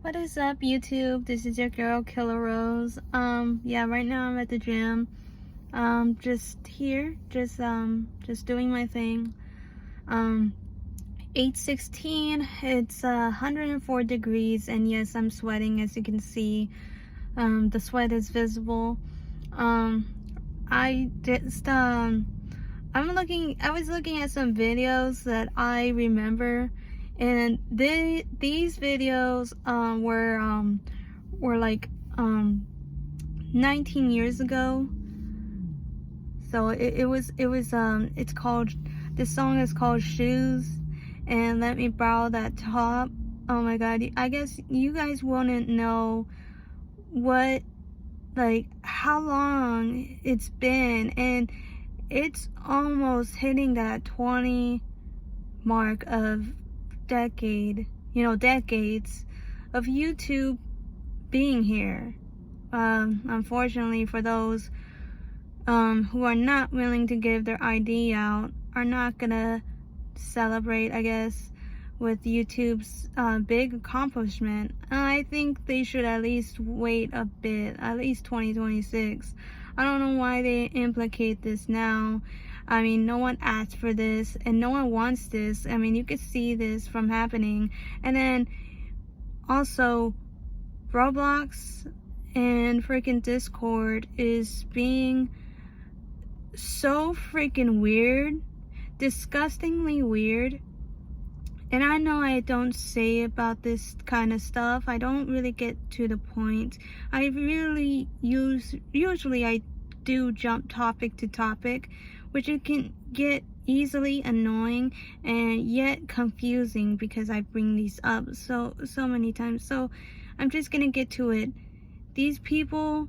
What is up, YouTube? This is your girl Killer Rose. Yeah, right now I'm at the gym. Just here, just doing my thing. 8:16. It's 104 degrees, and yes, I'm sweating, as you can see. The sweat is visible. Um, I just I was looking at some videos that I remember, and these videos were like 19 years ago. So it's called, this song is called Shoes and Let Me Borrow That Top. Oh my god, I guess you guys wouldn't know what, like, how long it's been, and it's almost hitting that 20 mark of decades of YouTube being here. Unfortunately, for those who are not willing to give their ID out, are not gonna celebrate, I guess, with YouTube's big accomplishment. I think they should at least wait a bit, at least 2026. I don't know why they implicate this now. I mean, no one asked for this, and no one wants this. I mean, you could see this from happening. And then also, Roblox and freaking Discord is being so freaking weird, disgustingly weird. And I know I don't say about this kind of stuff. I don't really get to the point. I really usually I do jump topic to topic, which it can get easily annoying and yet confusing because I bring these up so many times. So I'm just gonna get to it. These people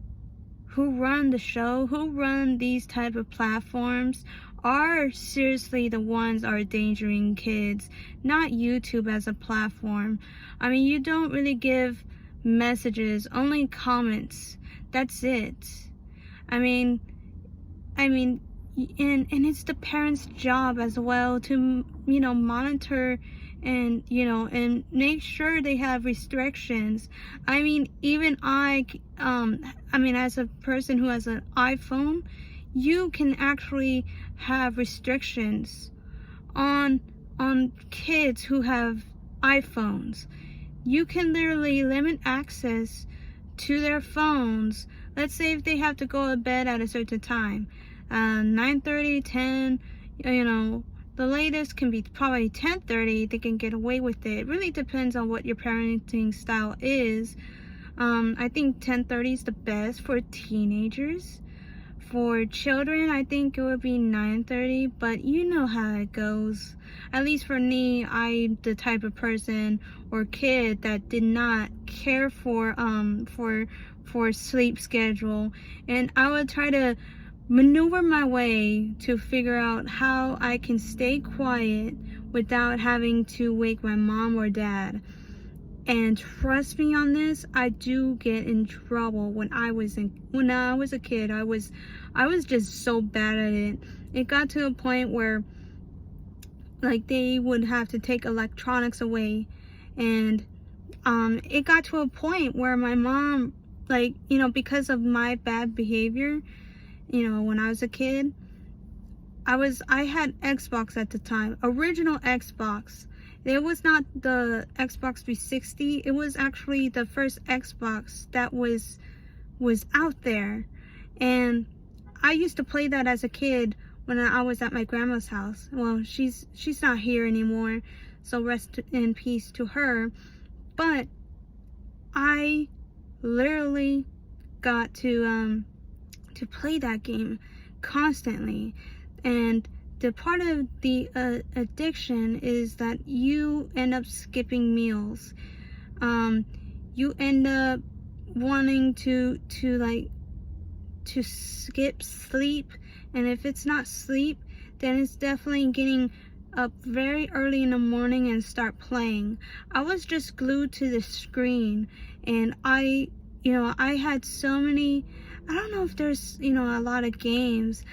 who run the show, who run these type of platforms, are seriously the ones are endangering kids, not YouTube as a platform. I mean, you don't really give messages, only comments. That's it. I mean, and it's the parents' job as well to, monitor and, and make sure they have restrictions. I mean, even as a person who has an iPhone, you can actually have restrictions on kids who have iPhones. You can literally limit access to their phones. Let's say if they have to go to bed at a certain time, 9:30, 10, the latest can be probably 10:30. They can get away with it. It really depends on what your parenting style is. I think 10:30 is the best for teenagers. For children, I think it would be 9:30, but you know how it goes. At least for me, I'm the type of person or kid that did not care for sleep schedule, and I would try to maneuver my way to figure out how I can stay quiet without having to wake my mom or dad. And trust me on this, I do get in trouble. When I was a kid, I was just so bad at it. It got to a point where, like, they would have to take electronics away, and it got to a point where my mom, like, because of my bad behavior, when I was a kid, I had Xbox at the time, original Xbox. It was not the Xbox 360. It was actually the first Xbox that was out there. And I used to play that as a kid when I was at my grandma's house. Well, she's not here anymore, so rest in peace to her. But I literally got to play that game constantly. And the part of the addiction is that you end up skipping meals. You end up wanting to skip sleep, and if it's not sleep, then it's definitely getting up very early in the morning and start playing. I was just glued to the screen, and I had so many, I don't know if there's, a lot of games,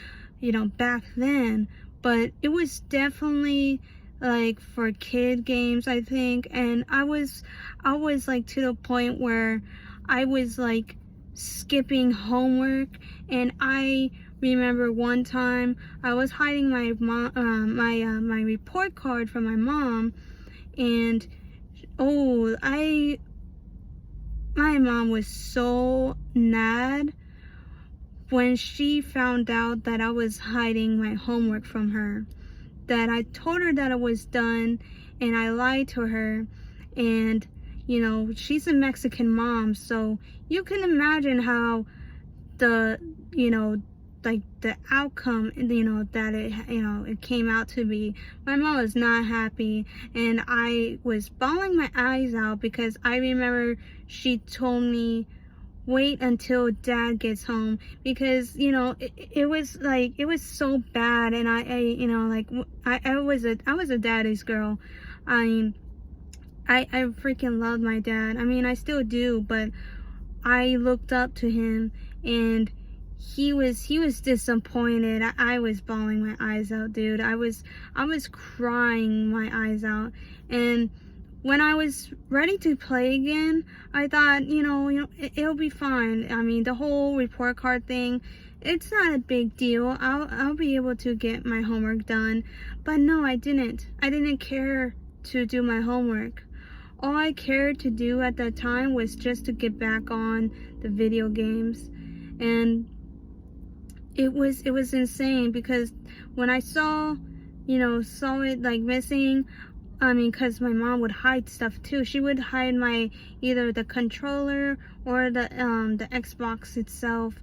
back then, but it was definitely like for kid games, I think. And I was like to the point where I was like skipping homework. And I remember one time I was hiding my my report card from my mom, and oh, my mom was so mad when she found out that I was hiding my homework from her, that I told her that it was done, and I lied to her. And you know, she's a Mexican mom, so you can imagine how the, you know, like the outcome, you know, that it came out to be. My mom was not happy, and I was bawling my eyes out because I remember she told me, wait until dad gets home, because you know, it was like, it was so bad. And I you know, like I was a daddy's girl. I mean, I freaking love my dad. I mean, I still do, but I looked up to him, and he was disappointed. I was bawling my eyes out, dude. I was crying my eyes out. And when I was ready to play again, I thought, you know, it'll be fine. I mean, the whole report card thing, it's not a big deal. I'll be able to get my homework done. But no, I didn't. I didn't care to do my homework. All I cared to do at that time was just to get back on the video games. And it was insane, because when I saw it like missing, I mean, because my mom would hide stuff too. She would hide my, either the controller or the Xbox itself,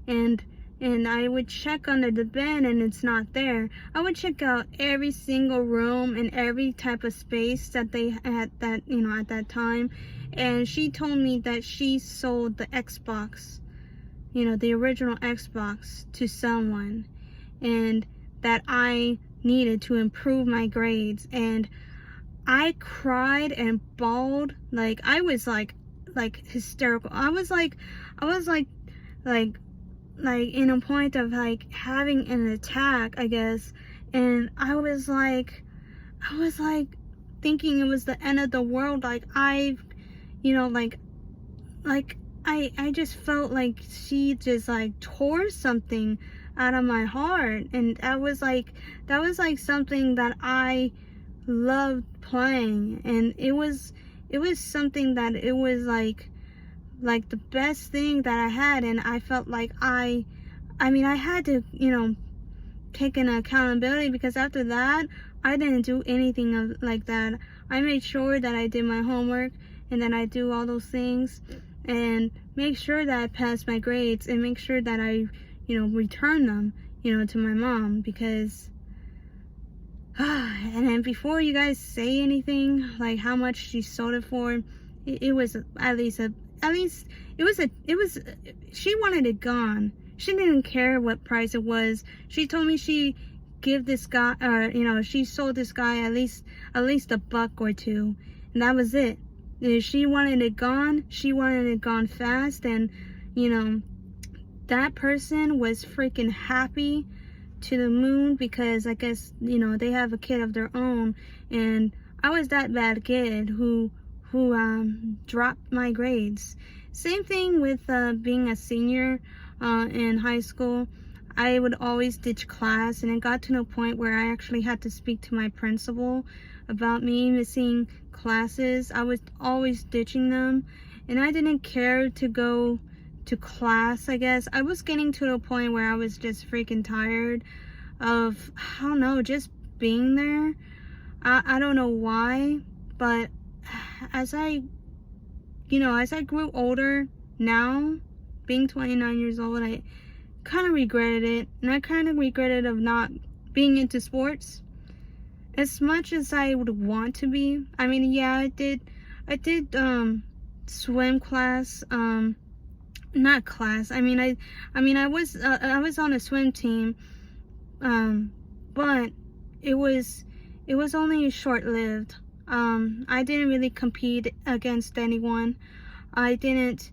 and I would check under the bed and it's not there. I would check out every single room and every type of space that they had, that, you know, at that time. And she told me that she sold the Xbox, you know, the original Xbox, to someone, and that I needed to improve my grades. And I cried and bawled. Like, I was like hysterical. I was like in a point of like having an attack, I guess. And I was like thinking it was the end of the world. Like, I just felt like she just like tore something out of my heart. And that was like something that I loved playing. And it was something that it was like the best thing that I had. And I felt like I mean, I had to, you know, take an accountability, because after that I didn't do anything like that. I made sure that I did my homework, and then I do all those things, and make sure that I pass my grades, and make sure that I, you know, return them, you know, to my mom. Because and then before you guys say anything like how much she sold it for, it was she wanted it gone. She didn't care what price it was. She told me she give this guy, you know, she sold this guy at least $1 or $2, and that was it. If she wanted it gone, she wanted it gone fast. And you know, that person was freaking happy to the moon, because I guess, you know, they have a kid of their own. And I was that bad kid who dropped my grades. Same thing with being a senior in high school. I would always ditch class, and it got to the point where I actually had to speak to my principal about me missing classes. I was always ditching them, and I didn't care to go to class, I guess. I was getting to the point where I was just freaking tired of, I don't know, just being there. I don't know why, but as I grew older now, being 29 years old, I kind of regretted it. And I kind of regretted of not being into sports as much as I would want to be. I mean, yeah, I did swim class, not class. I was on a swim team, but it was only short-lived. I didn't really compete against anyone. I didn't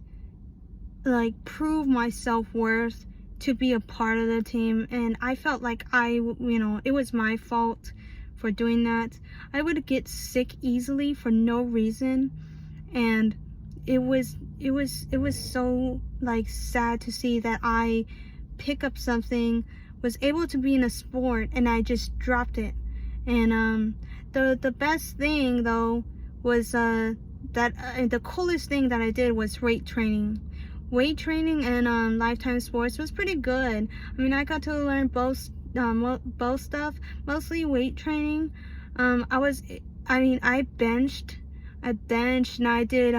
like prove my self-worth to be a part of the team, and I felt like it was my fault for doing that. I would get sick easily for no reason, and it was so like sad to see that I pick up something, was able to be in a sport, and I just dropped it. And the best thing though was that the coolest thing that I did was weight training. Weight training and Lifetime Sports was pretty good. I mean, I got to learn both stuff, mostly weight training. I benched, and I did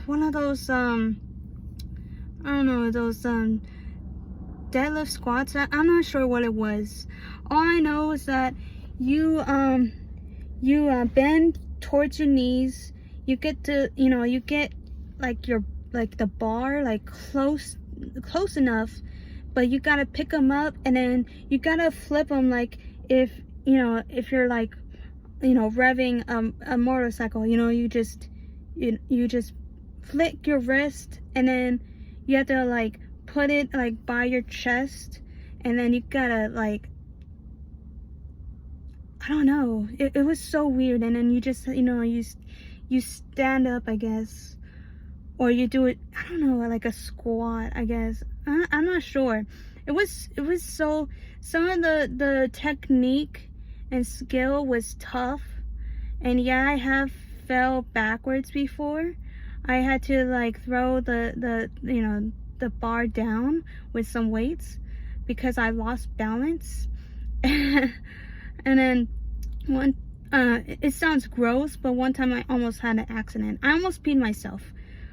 one of those I don't know, those deadlift squats. I'm not sure what it was. All I know is that you bend towards your knees. You get to, you get like the bar like close enough, but you gotta pick them up, and then you gotta flip them like if you're like revving a motorcycle. You just flick your wrist, and then you have to like put it like by your chest, and then you gotta like, I don't know, it was so weird. And then you just you stand up, I guess, or you do it, I don't know, like a squat, I guess. I'm not sure. It was so, some of the technique and skill was tough, and yeah, I have fell backwards before. I had to like throw the bar down with some weights because I lost balance. And then it sounds gross, but one time I almost had an accident. I almost peed myself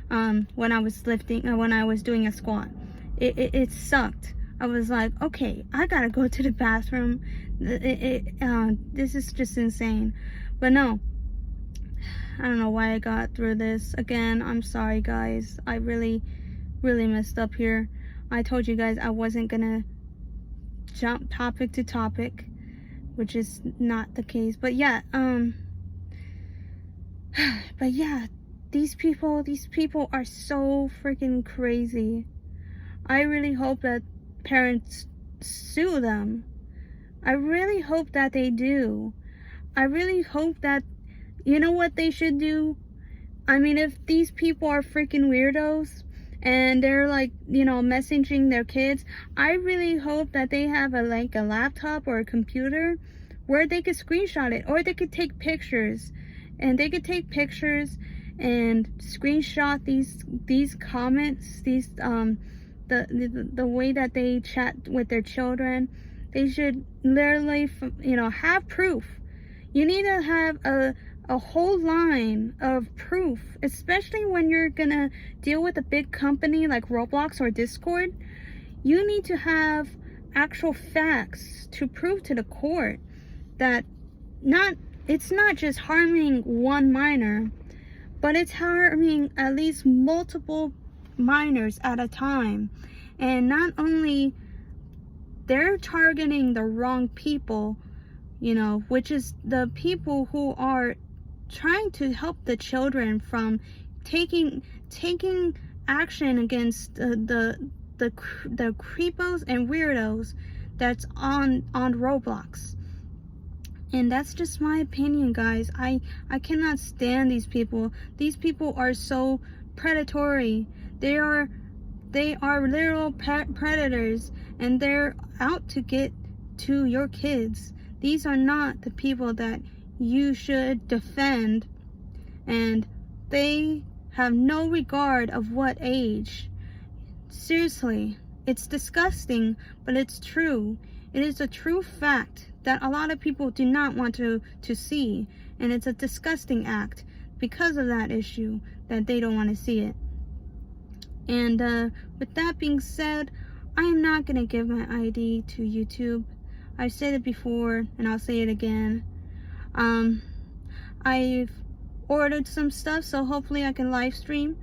when I was lifting, when I was doing a squat. It sucked. I was like, okay, I gotta go to the bathroom. This is just insane. But no, I don't know why I got through this. Again, I'm sorry guys. I really messed up here. I told you guys I wasn't gonna jump topic to topic, which is not the case. But yeah, these people are so freaking crazy. I really hope that parents sue them. I really hope that they do. I really hope that, you know what they should do? I mean, if these people are freaking weirdos and they're like, messaging their kids, I really hope that they have a laptop or a computer where they could screenshot it, or they could take pictures, and they could take pictures and screenshot these comments, these the way that they chat with their children. They should literally, have proof. You need to have a whole line of proof, especially when you're gonna deal with a big company like Roblox or Discord. You need to have actual facts to prove to the court that it's not just harming one minor, but it's harming at least multiple minors at a time. And not only they're targeting the wrong people, which is the people who are trying to help the children from taking action against the creepos and weirdos that's on Roblox. And that's just my opinion, guys. I cannot stand these people. These people are so predatory. They are literal predators, and they're out to get to your kids. These are not the people that you should defend, and they have no regard of what age. Seriously, it's disgusting, but it's true. It is a true fact that a lot of people do not want to see, and it's a disgusting act because of that issue that they don't want to see it. And with that being said, I am not going to give my ID to YouTube. I've said it before, and I'll say it again. I've ordered some stuff, so hopefully I can live stream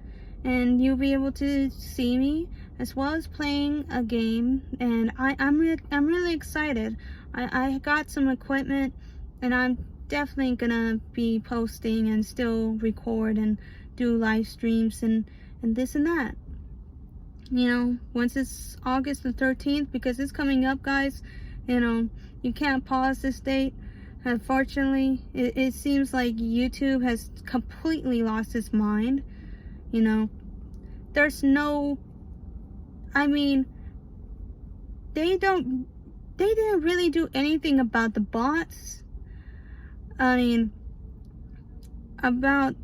and you'll be able to see me, as well as playing a game. And I'm really excited. I got some equipment, and I'm definitely gonna be posting and still record and do live streams and this and that. Once it's August the 13th, because it's coming up, guys. You can't pause this date. Unfortunately, it seems like YouTube has completely lost its mind. You know, there's no, I mean, they didn't really do anything about the bots. I mean, about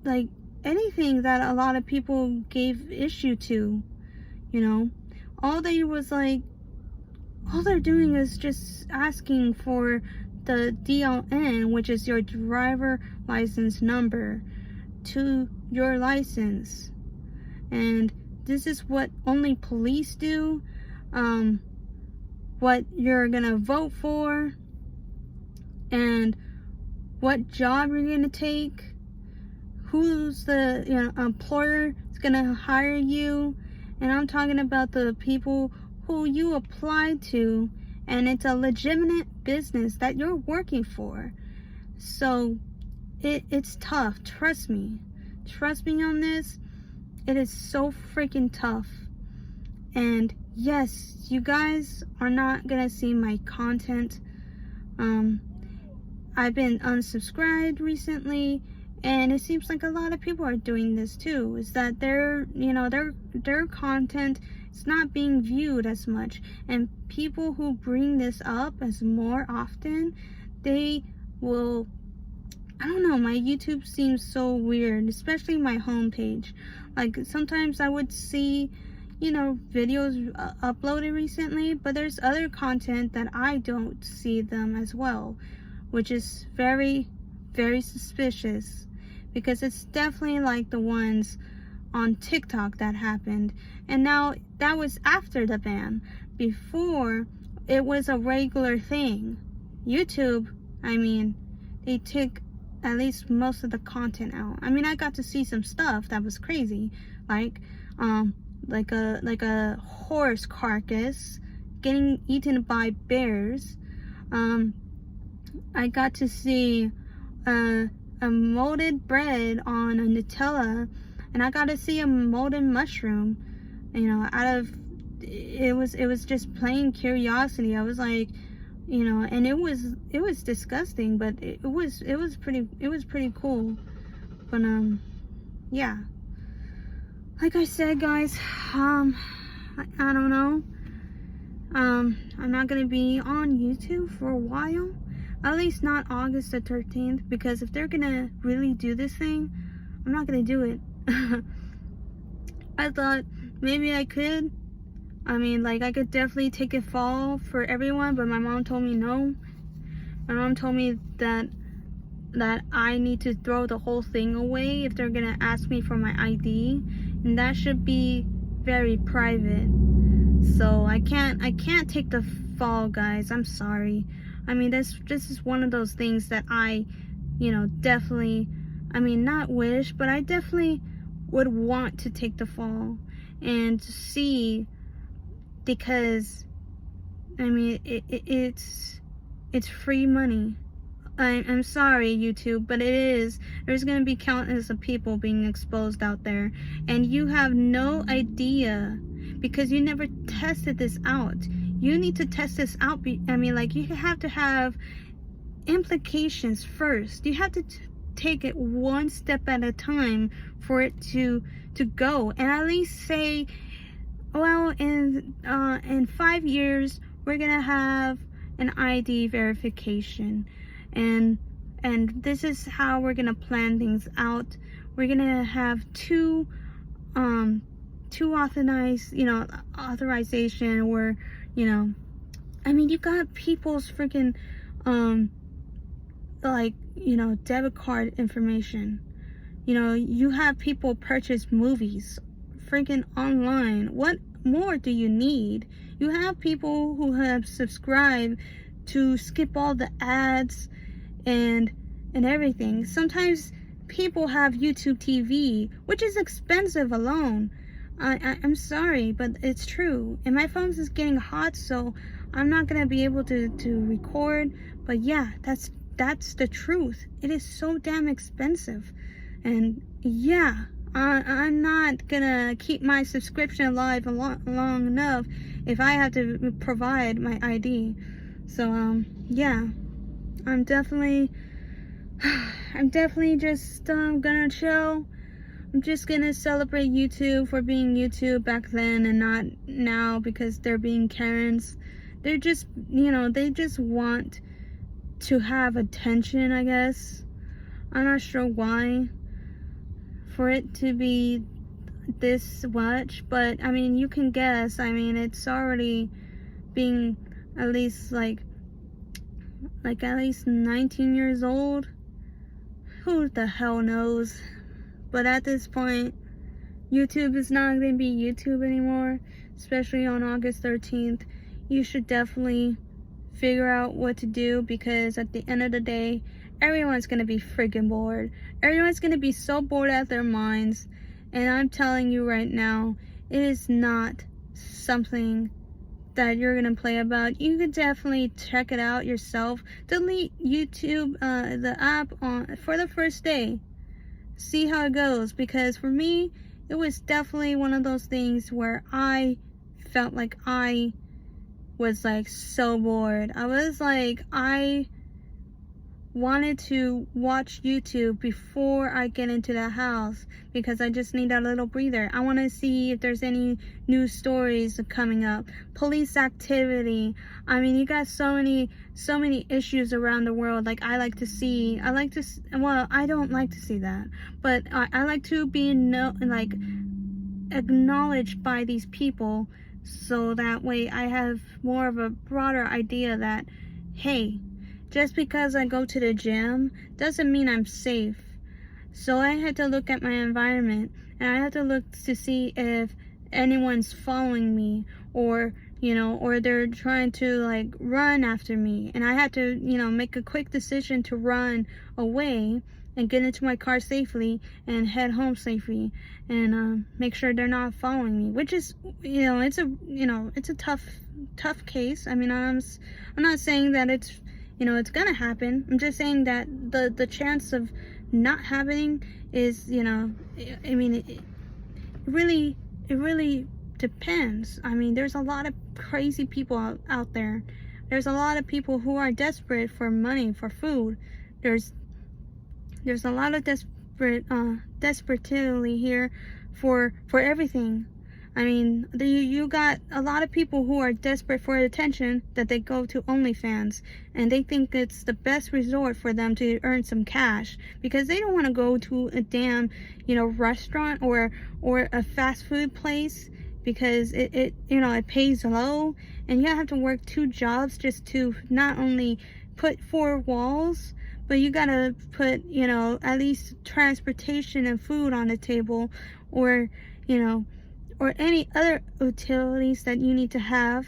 like anything that a lot of people gave issue to, you know. All they're doing is just asking for the DLN, which is your driver license number, to your license. And this is what only police do, what you're gonna vote for, and what job you're gonna take, who's the employer is gonna hire you. And I'm talking about the people who you applied to, and it's a legitimate business that you're working for. So it's tough. Trust me on this. It is so freaking tough. And yes, you guys are not gonna see my content. I've been unsubscribed recently, and it seems like a lot of people are doing this too. Is that their content is not being viewed as much, and people who bring this up as more often, they will, I don't know, my YouTube seems so weird, especially my homepage. Like sometimes I would see, videos uploaded recently, but there's other content that I don't see them as well, which is very, very suspicious, because it's definitely like the ones on TikTok that happened. And now that was after the ban. Before, it was a regular thing. YouTube, they took at least most of the content out. I got to see some stuff that was crazy, like a horse carcass getting eaten by bears. I got to see a molded bread on a Nutella, and I got to see a molded mushroom. It was just plain curiosity. I was like, and it was disgusting, but it was pretty cool. But yeah, like I said, guys, I don't know. I'm not gonna be on YouTube for a while, at least not August the 13th, because if they're gonna really do this thing, I'm not gonna do it. I thought maybe I could. I could definitely take a fall for everyone, but my mom told me no. My mom told me that I need to throw the whole thing away if they're gonna ask me for my ID, and that should be very private. So I can't take the fall, guys. I'm sorry. This is one of those things that I, definitely, not wish, but I definitely would want to take the fall and see, because it's free money. I'm sorry, YouTube, but there's gonna be countless of people being exposed out there, and you have no idea, because you never tested this out. You need to test this out. You have to have implications first. You have to take it one step at a time for it to go, and at least say, well, in 5 years we're gonna have an ID verification, and this is how we're gonna plan things out. We're gonna have two authorized, authorization, where, you got people's freaking debit card information. You have people purchase movies freaking online. What more do you need? You have people who have subscribed to skip all the ads and everything. Sometimes people have YouTube TV, which is expensive alone. I'm sorry, but it's true. And my phone's is getting hot, so I'm not gonna be able to record. But yeah, that's the truth. It is so damn expensive. And yeah, I'm not gonna keep my subscription alive long enough if I have to provide my ID. So yeah, I'm definitely just gonna chill. I'm just gonna celebrate YouTube for being YouTube back then and not now, because they're being Karens. They're just, they just want to have attention, I guess. I'm not sure why, for it to be this much, but I mean, you can guess. I mean, it's already being at least like at least 19 years old. Who the hell knows? But at this point, YouTube is not going to be YouTube anymore, especially on August 13th. You should definitely figure out what to do, because at the end of the day, everyone's going to be freaking bored. Everyone's going to be so bored out of their minds. And I'm telling you right now, it is not something that you're going to play about. You could definitely check it out yourself. Delete YouTube, the app for the first day. See how it goes, because for me, it was definitely one of those things where I felt like I was like so bored. I wanted to watch YouTube before I get into the house, because I just need that little breather. I want to see if there's any new stories coming up, police activity. I mean, you got so many issues around the world. Like, I don't like to see that, but I like to be acknowledged by these people, so that way I have more of a broader idea that, hey, just because I go to the gym doesn't mean I'm safe. So I had to look at my environment, and I had to look to see if anyone's following me, or or they're trying to like run after me, and I had to make a quick decision to run away and get into my car safely and head home safely, and make sure they're not following me, which is it's a tough case. I mean, I'm not saying that it's it's gonna happen. I'm just saying that the chance of not happening is, I mean, it really depends. I mean, there's a lot of crazy people out there. There's a lot of people who are desperate for money, for food. There's a lot of desperately here for everything. I mean, you got a lot of people who are desperate for attention, that they go to OnlyFans, and they think it's the best resort for them to earn some cash, because they don't want to go to a damn, restaurant or a fast food place, because it pays low, and you have to work 2 jobs just to not only put 4 walls, but you gotta put, at least transportation and food on the table, or or any other utilities that you need to have,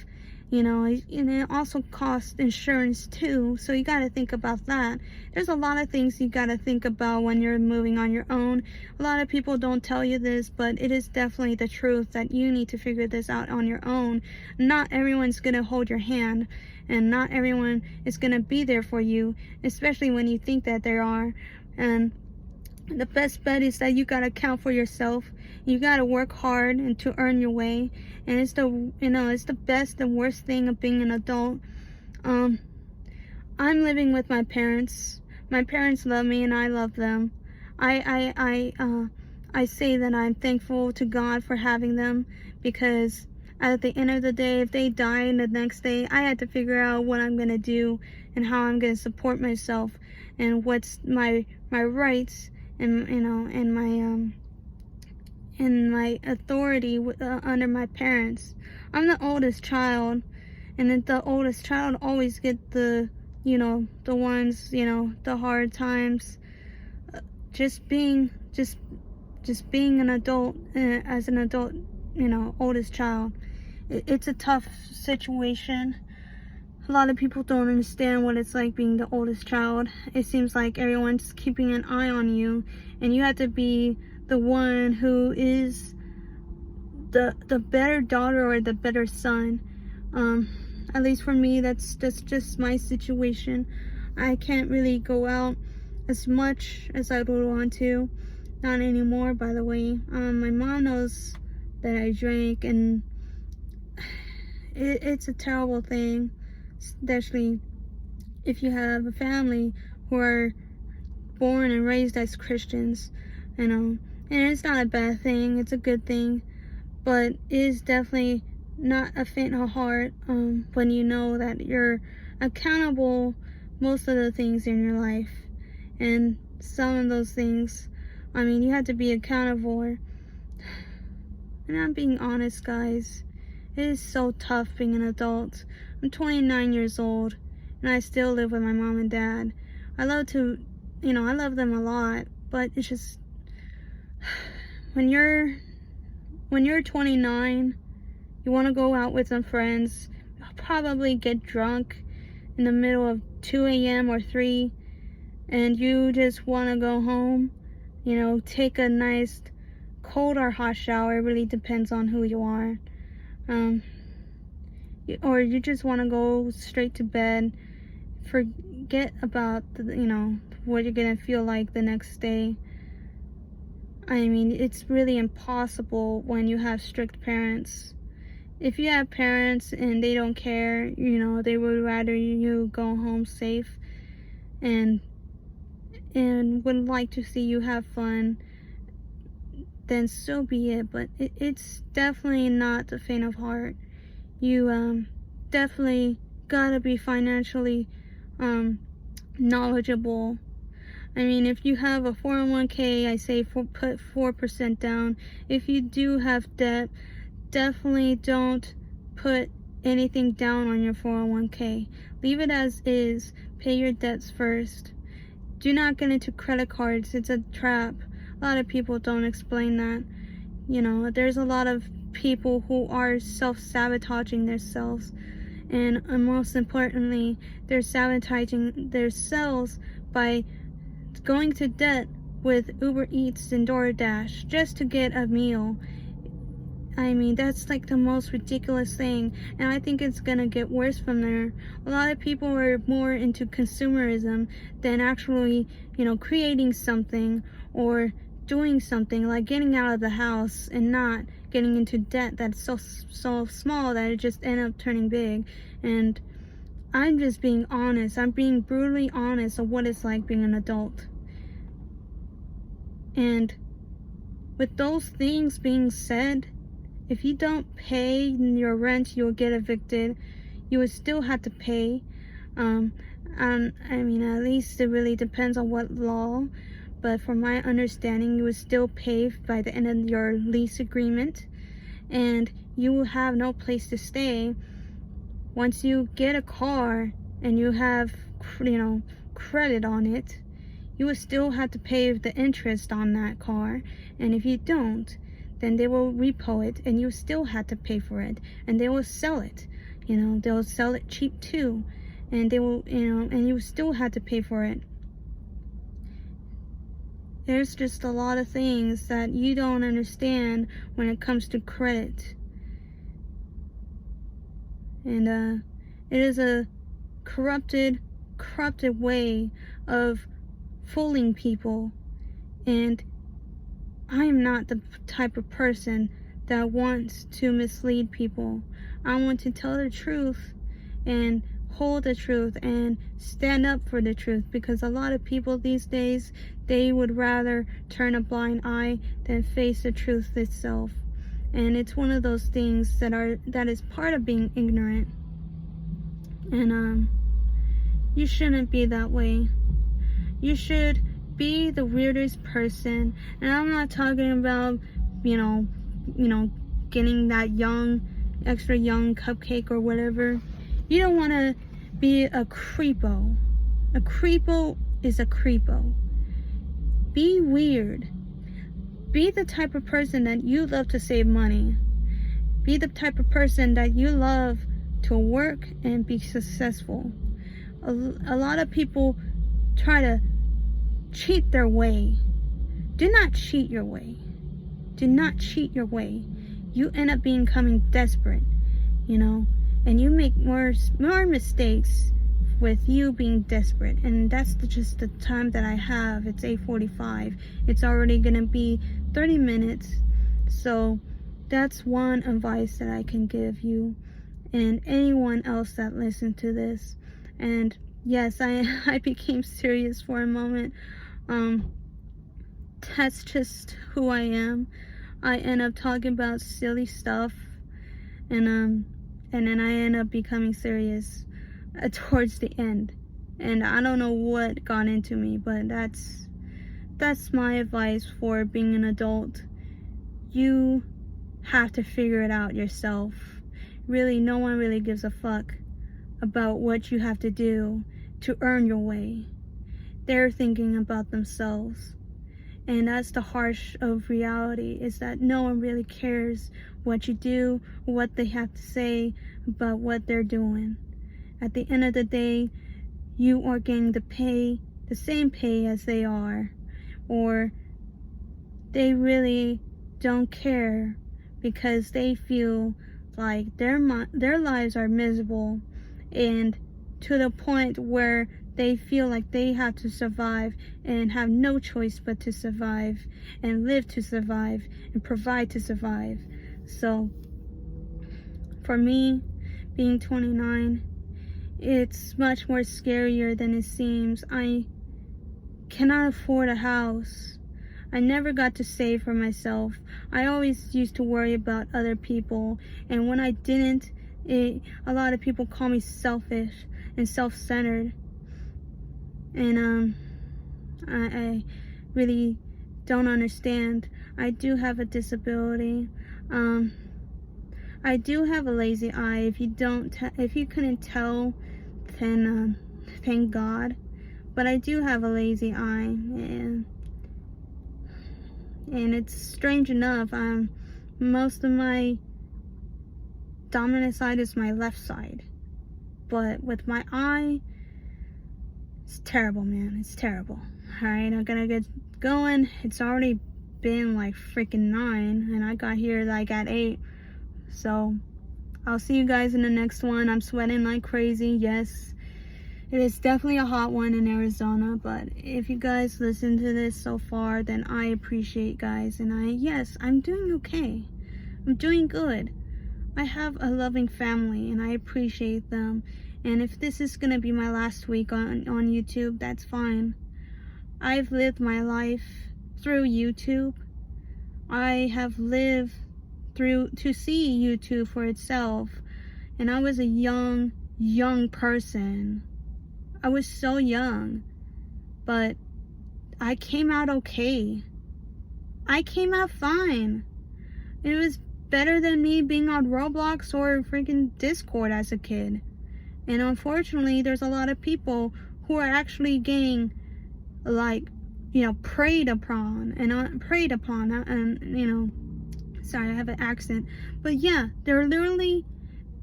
and it also costs insurance too. So you got to think about that. There's a lot of things you got to think about when you're moving on your own. A lot of people don't tell you this, but it is definitely the truth that you need to figure this out on your own. Not everyone's going to hold your hand, and not everyone is going to be there for you, especially when you think that they are. And the best bet is that you got to count for yourself. You got to work hard and to earn your way. And it's the best and worst thing of being an adult. I'm living with my parents. My parents love me, and I love them. I say that I'm thankful to God for having them, because at the end of the day, if they die the next day, I had to figure out what I'm going to do and how I'm going to support myself, and what's my rights, and and my authority under my parents. I'm the oldest child, and then the oldest child always get the the ones, the hard times. Just being an adult, as an adult, oldest child, it's a tough situation. A lot of people don't understand what it's like being the oldest child. It seems like everyone's keeping an eye on you, and you have to be the one who is the better daughter or the better son. At least for me, that's just my situation. I can't really go out as much as I would want to. Not anymore, by the way. My mom knows that I drink, and it's a terrible thing, especially if you have a family who are born and raised as Christians, and it's not a bad thing, it's a good thing, but it is definitely not a faint of heart when you know that you're accountable most of the things in your life, and some of those things, you have to be accountable. And I'm being honest, guys, it is so tough being an adult. I'm 29 years old, and I still live with my mom and dad. I love them a lot, but it's just, when you're 29, you want to go out with some friends, probably get drunk in the middle of 2 a.m. or 3, and you just want to go home, take a nice cold or hot shower. It really depends on who you are. Or you just want to go straight to bed, forget about what you're gonna feel like the next day. It's really impossible when you have strict parents. If you have parents and they don't care, they would rather you go home safe and would like to see you have fun, then so be it. But it's definitely not the faint of heart. You definitely gotta be financially knowledgeable. If you have a 401k, I say put 4% down. If you do have debt, definitely don't put anything down on your 401k. Leave it as is. Pay your debts first. Do not get into credit cards. It's a trap. A lot of people don't explain that. There's a lot of people who are self-sabotaging themselves, and most importantly, they're sabotaging themselves by going to debt with Uber Eats and DoorDash just to get a meal. That's like the most ridiculous thing, and I think it's gonna get worse from there. A lot of people are more into consumerism than actually, creating something or doing something, like getting out of the house and not getting into debt that's so small that it just ends up turning big. And I'm just being honest. I'm being brutally honest of what it's like being an adult. And with those things being said, if you don't pay your rent, you'll get evicted. You would still have to pay. At least it really depends on what law. But from my understanding, you would still pay by the end of your lease agreement. And you will have no place to stay. Once you get a car and you have, credit on it, you will still have to pay the interest on that car. And if you don't, then they will repo it and you still have to pay for it. And they will sell it. They'll sell it cheap too. And they will, and you still have to pay for it. There's just a lot of things that you don't understand when it comes to credit. And it is a corrupted way of fooling people. And I am not the type of person that wants to mislead people. I want to tell the truth and hold the truth and stand up for the truth, because a lot of people these days, they would rather turn a blind eye than face the truth itself. And it's one of those things that is part of being ignorant. And you shouldn't be that way. You should be the weirdest person. And I'm not talking about, getting that extra young cupcake or whatever. You don't want to be a creepo. A creepo is a creepo. Be weird. Be the type of person that you love to save money. Be the type of person that you love to work and be successful. A lot of people try to cheat their way. Do not cheat your way. Do not cheat your way. You end up becoming desperate, and you make more mistakes with you being desperate. And that's just the time that I have. It's 8:45. It's already gonna be 30 minutes. So that's one advice that I can give you and anyone else that listens to this. And yes, I became serious for a moment. That's just who I am. I end up talking about silly stuff, and then I end up becoming serious towards the end. And I don't know what got into me, but that's my advice for being an adult. You have to figure it out yourself. Really, no one really gives a fuck about what you have to do to earn your way. They're thinking about themselves. And that's the harsh of reality, is that no one really cares what you do, what they have to say about what they're doing. At the end of the day, you are getting the same pay as they are, or they really don't care because they feel like their lives are miserable, and to the point where they feel like they have to survive and have no choice but to survive and live to survive and provide to survive. So for me, being 29, it's much more scarier than it seems. I cannot afford a house. I never got to save for myself. I always used to worry about other people, and when I didn't, a lot of people call me selfish and self-centered. And I really don't understand. I do have a disability. I do have a lazy eye. If you couldn't tell, then thank God. But I do have a lazy eye, and it's strange enough. Most of my dominant side is my left side, but with my eye, it's terrible, man. It's terrible. Alright, I'm gonna get going. It's already been like freaking 9, and I got here like at 8. So I'll see you guys in the next one. I'm sweating like crazy. Yes, it is definitely a hot one in Arizona, but if you guys listen to this so far, then I appreciate, guys. And yes, I'm doing okay. I'm doing good. I have a loving family, and I appreciate them. And if this is gonna be my last week on YouTube, that's fine. I've lived my life through YouTube. I have lived through to see YouTube for itself. And I was a young person. I was so young. But I came out okay. I came out fine. It was better than me being on Roblox or freaking Discord as a kid. And unfortunately, there's a lot of people who are actually getting, like, preyed upon, sorry, I have an accent. But yeah, they're literally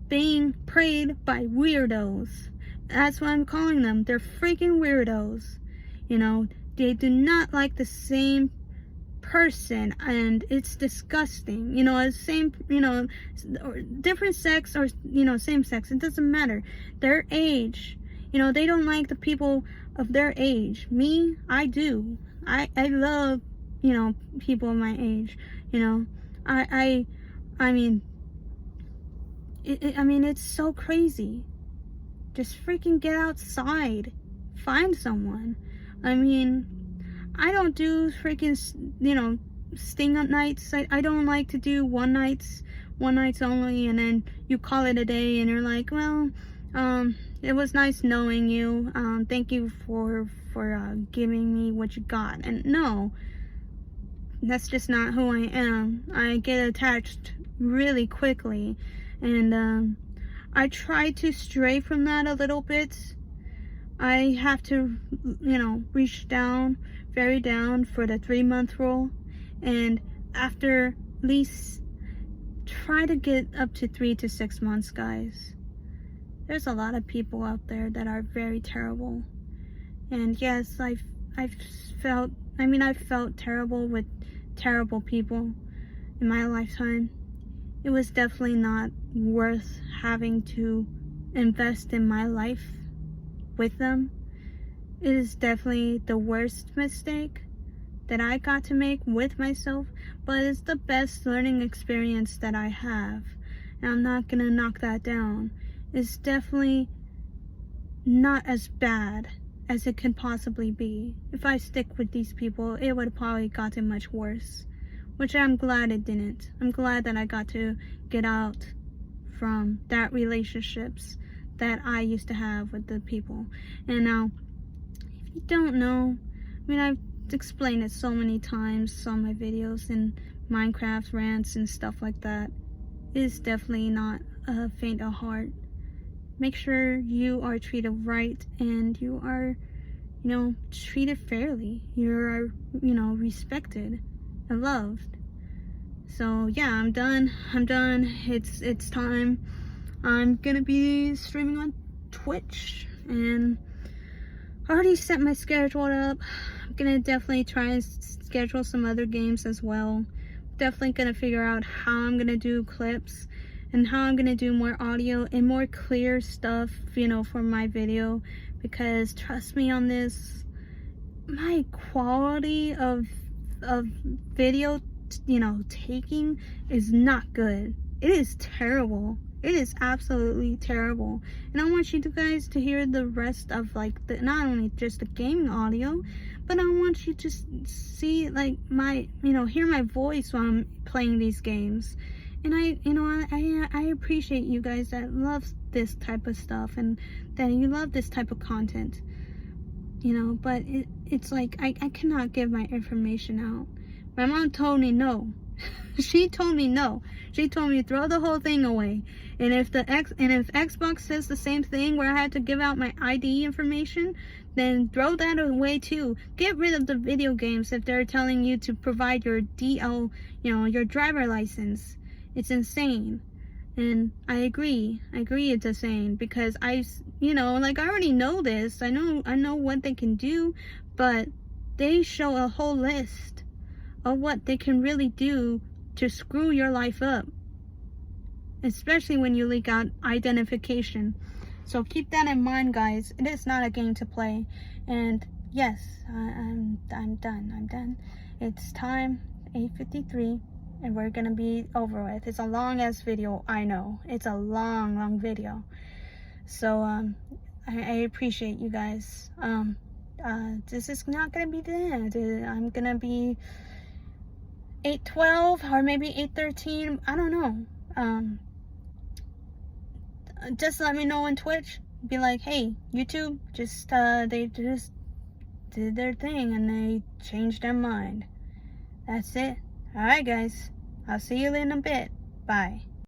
being preyed by weirdos. That's what I'm calling them. They're freaking weirdos. They do not like the same person, and it's disgusting. Different sex or same sex, it doesn't matter. Their age, they don't like the people of their age. Me, I do. I love people of my age. I mean it's so crazy. Just freaking get outside, find someone. I don't do freaking, staying up nights. I don't like to do one nights only, and then you call it a day and you're like, well, it was nice knowing you. Thank you for giving me what you got. And no, that's just not who I am. I get attached really quickly, and I try to stray from that a little bit. I have to, reach down, very down for the 3-month rule, and after at least try to get up to 3 to 6 months, guys. There's a lot of people out there that are very terrible, and yes, I've felt terrible with terrible people in my lifetime. It was definitely not worth having to invest in my life with them. It is definitely the worst mistake that I got to make with myself, but it's the best learning experience that I have, and I'm not gonna knock that down. It's definitely not as bad as it could possibly be. If I stick with these people, it would have probably gotten much worse, which I'm glad it didn't. I'm glad that I got to get out from that relationships that I used to have with the people. And now, if you don't know, I mean, I've explained it so many times on my videos and Minecraft rants and stuff like that. It is definitely not a faint of heart. Make sure you are treated right and you are, treated fairly. You're, respected and loved. So yeah, I'm done. It's time. I'm gonna be streaming on Twitch, and I already set my schedule up. I'm gonna definitely try and schedule some other games as well. Definitely gonna figure out how I'm gonna do clips and how I'm gonna do more audio and more clear stuff, for my video, because trust me on this, my quality of video, taking is not good. It is terrible. It is absolutely terrible. And I want you guys to hear the rest of not only just the gaming audio, but I want you to see my, hear my voice while I'm playing these games. And I appreciate you guys that love this type of stuff and that you love this type of content. But it's like I cannot give my information out. My mom told me no. She told me no. She told me throw the whole thing away. And if Xbox says the same thing where I had to give out my ID information, then throw that away too. Get rid of the video games if they're telling you to provide your DL, your driver license. It's insane. And I agree it's insane, because I already know this. I know what they can do, but they show a whole list of what they can really do to screw your life up, especially when you leak out identification. So keep that in mind, guys. It is not a game to play. And yes, I'm done. It's time, 8:53, and we're gonna be over with. It's a long ass video, I know. It's a long video. So I appreciate you guys. This is not gonna be the end. I'm gonna be 8:12 or maybe 8:13. I don't know. Just let me know on Twitch. Be like, hey, YouTube, they just did their thing and they changed their mind. That's it. Alright, guys. I'll see you in a bit. Bye.